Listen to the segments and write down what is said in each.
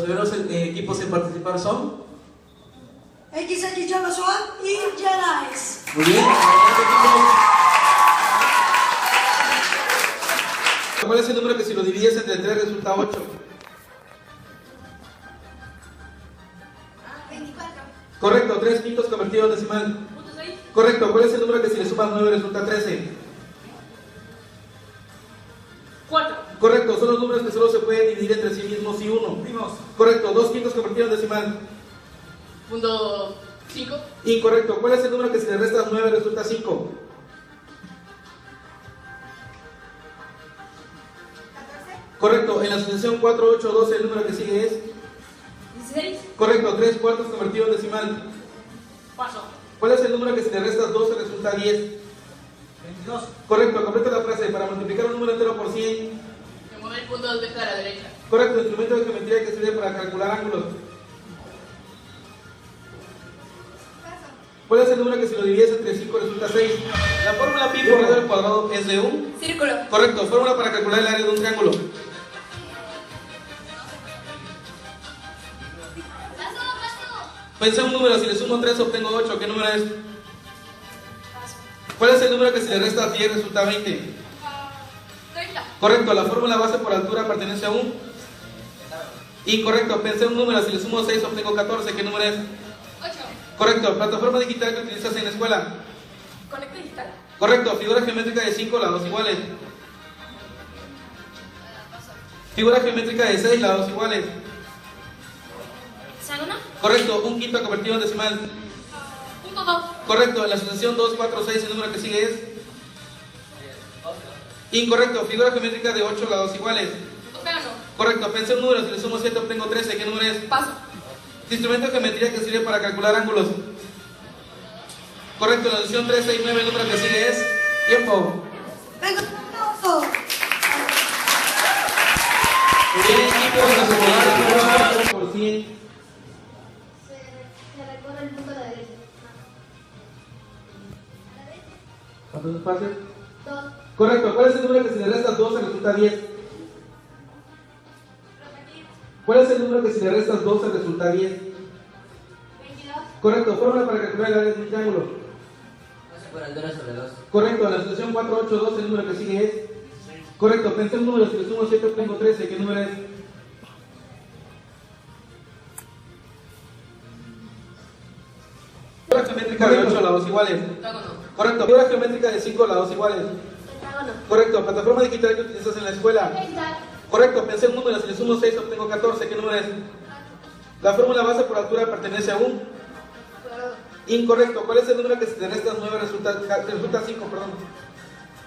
primeros equipos en participar son XX Joshua y Jedi's. muy bien. ¿Cuál es el número que si lo divides entre 3 resulta 8? 24. Correcto, 3 quintos convertido en decimal. Correcto, ¿cuál es el número que si le sumas 9 resulta 13? 4. Correcto, son los números que solo se pueden dividir entre sí mismos y 1. Correcto, 2 quintos convertido en decimal. Punto 5. Incorrecto, ¿cuál es el número que si le restas 9 resulta 5? 14. Correcto, en la asociación 4, 8, 12 el número que sigue es 16. correcto, 3 cuartos convertido en decimal. Paso. ¿Cuál es el número que si le restas 12 resulta 10? 22. Correcto, completa la frase. Para multiplicar un número entero por 100. Me mueve el punto 2 veces a la derecha. Correcto, instrumento de geometría que sirve para calcular ángulos. ¿Cuál es el número que si lo divides entre 5 resulta 6? La fórmula pi por radio al cuadrado es de un Círculo. correcto, fórmula para calcular el área de un triángulo. Pensé un número, si le sumo 3 obtengo 8, ¿qué número es? ¿Cuál es el número que si le restas 10 resulta 20? 30. Correcto, la fórmula base por altura pertenece a un incorrecto, pensé un número, si le sumo 6 obtengo 14, ¿qué número es? 8. Correcto, plataforma digital que utilizas en la escuela. Conecta digital. Correcto, figura geométrica de 5 lados iguales. Figura geométrica de 6 lados iguales. Hexágono. Correcto, un quinto convertido en decimal. Punto 2. Correcto, en la asociación 2, 4, 6 el número que sigue es incorrecto, figura geométrica de 8 lados iguales. Octágono. Correcto, pensé un número, si le sumo 7 obtengo 13, ¿qué número es? Paso. Instrumento de geometría que sirve para calcular ángulos. Correcto, en la asociación 3, 6, 9 el número que sigue es tiempo. Venga, aplauso. Muy bien, equipos, nos acordamos por 100. Se recorre el punto a la derecha. ¿Cuántos espacios? 2. Correcto, ¿cuál es el número que si le restas 12 resulta 10? ¿Cuál es el número que si le restas 12 resulta 10? 22. Correcto, fórmula para calcular el área de un triángulo. 12 por altura sobre 2. Correcto, en la asociación 4, 8, 12 el número que sigue es correcto, pensé un número, si le sumo 7 obtengo 13, ¿qué número es? Figura geométrica de 8 lados iguales. Octágono. Correcto, figura geométrica de 5 lados iguales. Pentágono. Correcto, plataforma digital que utilizas en la escuela. Hexágono. Correcto, pensé un número, si le sumo 6 obtengo 14, ¿qué número es? La fórmula base por altura pertenece a un Cuadrado. incorrecto, ¿cuál es el número que si le restas 9 resulta 5, perdón?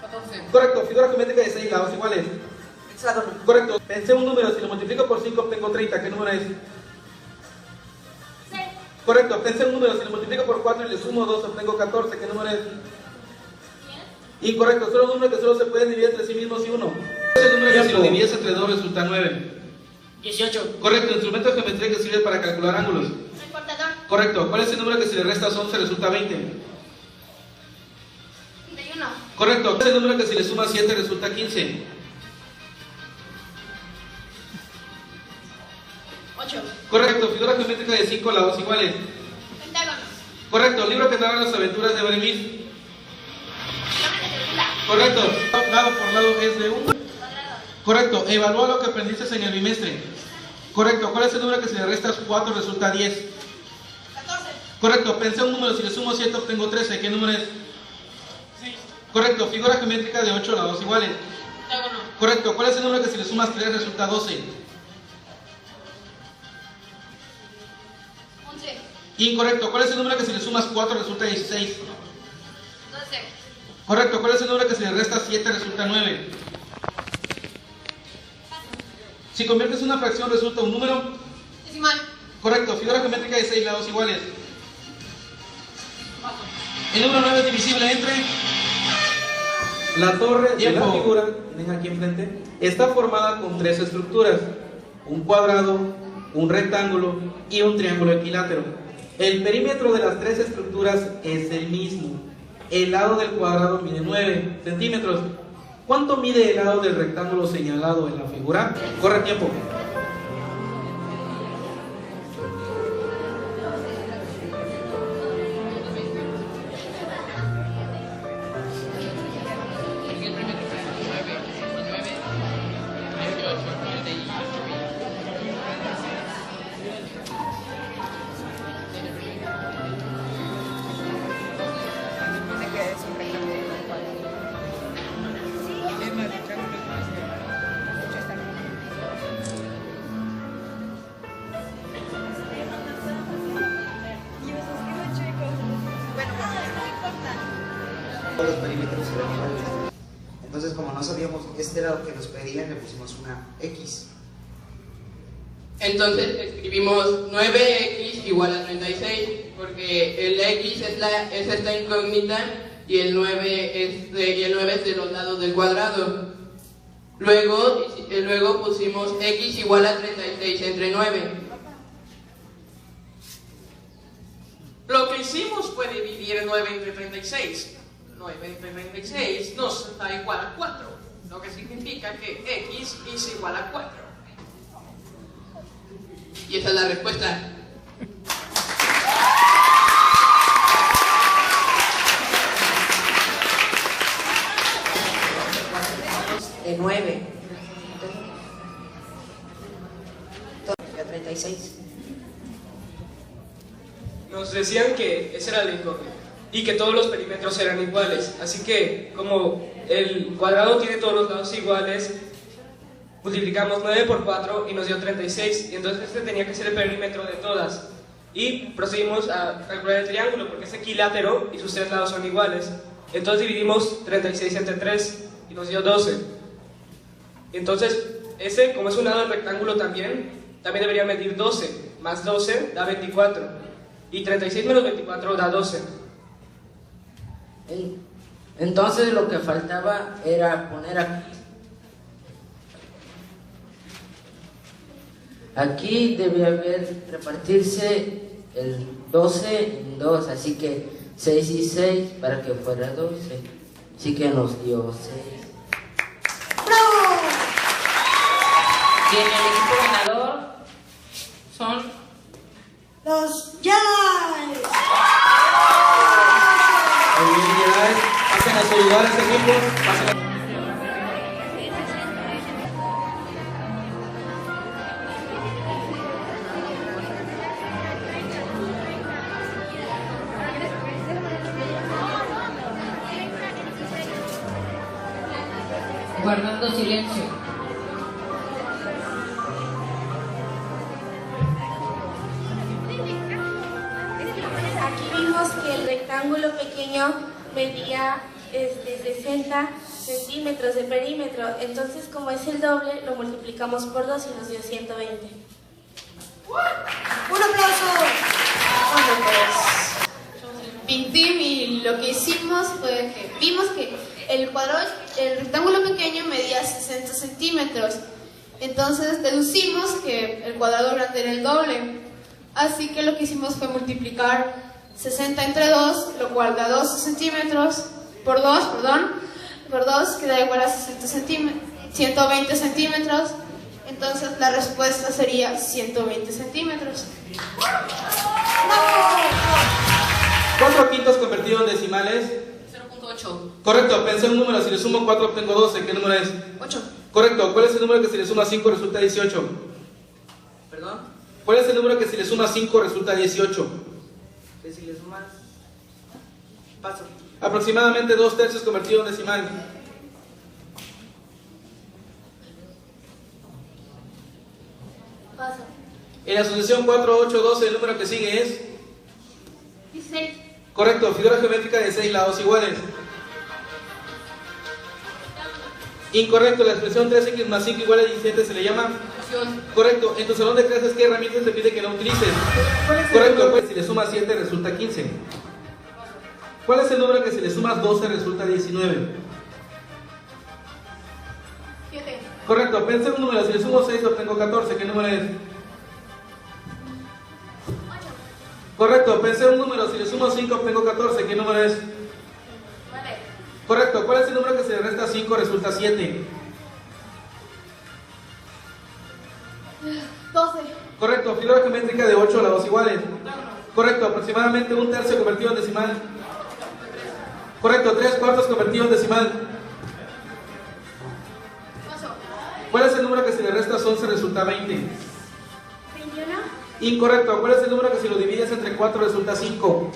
14. Correcto, figura geométrica de 6 lados iguales. Hexágono. Correcto, pensé un número, si lo multiplico por 5 obtengo 30, ¿qué número es? 6. Correcto, pensé un número, si lo multiplico por 4 y le sumo 2 obtengo 14, ¿qué número es? 10. Incorrecto, son los números que solo se pueden dividir entre sí mismos y 1. ¿Cuál es el número que si lo divides entre 2 resulta 9? 18. Correcto, instrumento de geometría que sirve para calcular ángulos. Transportador. Correcto, ¿cuál es el número que si le restas 11 resulta 20? 31. Correcto, ¿cuál es el número que si le sumas 7 resulta 15? 8. Correcto, figura geométrica de 5 lados iguales. Pentágono. Correcto, libro que narra las aventuras de Beremis. Doble de segunda. Correcto, lado por lado es de 1. Cuadrado. Correcto, evalúa lo que aprendiste en el bimestre. Correcto, ¿cuál es el número que si le restas 4 resulta 10? 14. Correcto, pensé un número, si le sumo 7 obtengo 13, ¿qué número es? 6. Correcto, figura geométrica de 8 lados iguales. Octágono. Correcto, ¿cuál es el número que si le sumas 3 resulta 12? 11. Incorrecto, ¿cuál es el número que si le sumas 4 resulta 16? 12. Correcto, ¿cuál es el número que si le restas 7 resulta 9? Si conviertes una fracción resulta un número. Decimal. Correcto, figura geométrica de 6 lados iguales. Paso. El número 9 es divisible entre la torre de la figura, tienen aquí enfrente, está formada con 3 estructuras: un cuadrado, un rectángulo y un triángulo equilátero. El perímetro de las 3 estructuras es el mismo. El lado del cuadrado mide 9 centímetros. ¿Cuánto mide el lado del rectángulo señalado en la figura? Corre tiempo. los perímetros eran iguales. Entonces, como no sabíamos que este era lo que nos pedían, le pusimos una X. Entonces escribimos 9x igual a 36, porque el x es esta incógnita y el 9 es de los lados del cuadrado. Luego pusimos x igual a 36 entre 9. Lo que hicimos fue dividir 9 entre 36. 9 entre 36 nos da igual a 4, lo que significa que x es igual a 4. Y esa es la respuesta. De 9 a 36. Nos decían que esa era la incógnita y que todos los perímetros eran iguales, así que como el cuadrado tiene todos los lados iguales, multiplicamos 9 por 4 y nos dio 36, y entonces este tenía que ser el perímetro de todas. Y procedimos a calcular el triángulo porque es equilátero y sus tres lados son iguales. Entonces dividimos 36 entre 3 y nos dio 12. Entonces, ese, como es un lado del rectángulo también debería medir 12. Más 12 da 24. Y 36 menos 24 da 12. Entonces lo que faltaba era poner aquí debe repartirse el 12 en 2, así que 6 y 6 para que fuera 12. Así que nos dio 6. ¡Bravo! Y en el equipo ganador son Los Jedi. Muy bien, Jedi. Pasen a su lugar este equipo. Pasen a... guardando silencio. Aquí vimos que el rectángulo pequeño medía 60 centímetros de perímetro, entonces como es el doble lo multiplicamos por 2 y nos dio 120. Un aplauso. Bueno, pues Pintim, y lo que hicimos fue que vimos que el rectángulo pequeño medía 60 centímetros. Entonces deducimos que el cuadrado grande era el doble. Así que lo que hicimos fue multiplicar 60 entre 2, lo cual da 12 centímetros, por 2, que da igual a 120 centímetros. Entonces la respuesta sería 120 centímetros. 4 quintos convertido en decimales. 0.8. Correcto, pensé en un número, si le sumo 4 obtengo 12, ¿qué número es? 8. Correcto, ¿cuál es el número que si le suma 5 resulta 18? ¿Perdón? ¿Cuál es el número que si le suma 5 resulta 18? Que si le sumas... Paso. Aproximadamente 2/3 convertido en decimal. Paso. En la asociación 4, 8, 12, el número que sigue es... 16. Correcto, figura geométrica de 6 lados iguales. Incorrecto, la expresión 3x más 5 igual a 17 se le llama... Correcto, en tu salón de clases, ¿qué herramientas te pide que no utilices? Correcto, pues si le sumas 7 resulta 15. ¿Cuál es el número que si le sumas 12 resulta 19? 7. Correcto, pensé en un número, si le sumo 6 obtengo 14, ¿qué número es? 8. Correcto, pensé en un número, si le sumo 5 obtengo 14, ¿qué número es? 9. Correcto, ¿cuál es el número que se le resta 5 resulta 7? 12. Correcto, figura geométrica de 8 lados iguales. Correcto, aproximadamente 1/3 convertido en decimal. Correcto, 3/4 convertido en decimal. Paso. ¿Cuál es el número que si le restas 11 resulta 20? 21. Incorrecto, ¿cuál es el número que si lo divides entre 4 resulta 5?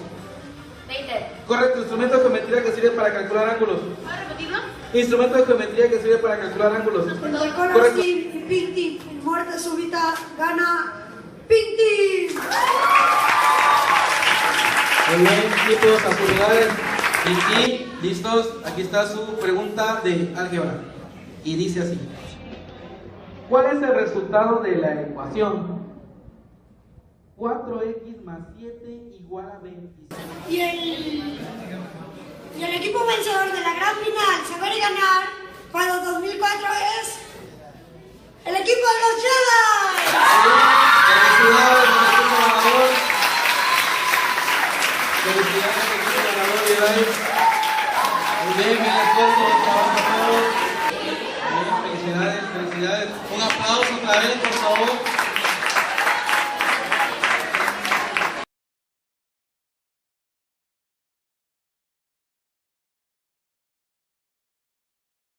20. Correcto, instrumento de geometría que sirve para calcular ángulos. ¿Puedo repetirlo? Instrumento de geometría que sirve para calcular ángulos. Entre Correcto. Corazín y Pinti, en muerte súbita, gana Pinti. Muy bien, equipos, a sus lugares. Y ¿Listos? Aquí está su pregunta de álgebra. Y dice así. ¿Cuál es el resultado de la ecuación? 4x más 7 igual a 26. Y el equipo vencedor de la gran final, saber ganar, para 2004 es el equipo de los Jedi. Felicidades al equipo ganador. Felicidades al equipo ganador, Jedi. Muy bien, bien esfuerzo, trabajo a todos. Bien, felicidades, felicidades. Un aplauso otra vez, por favor.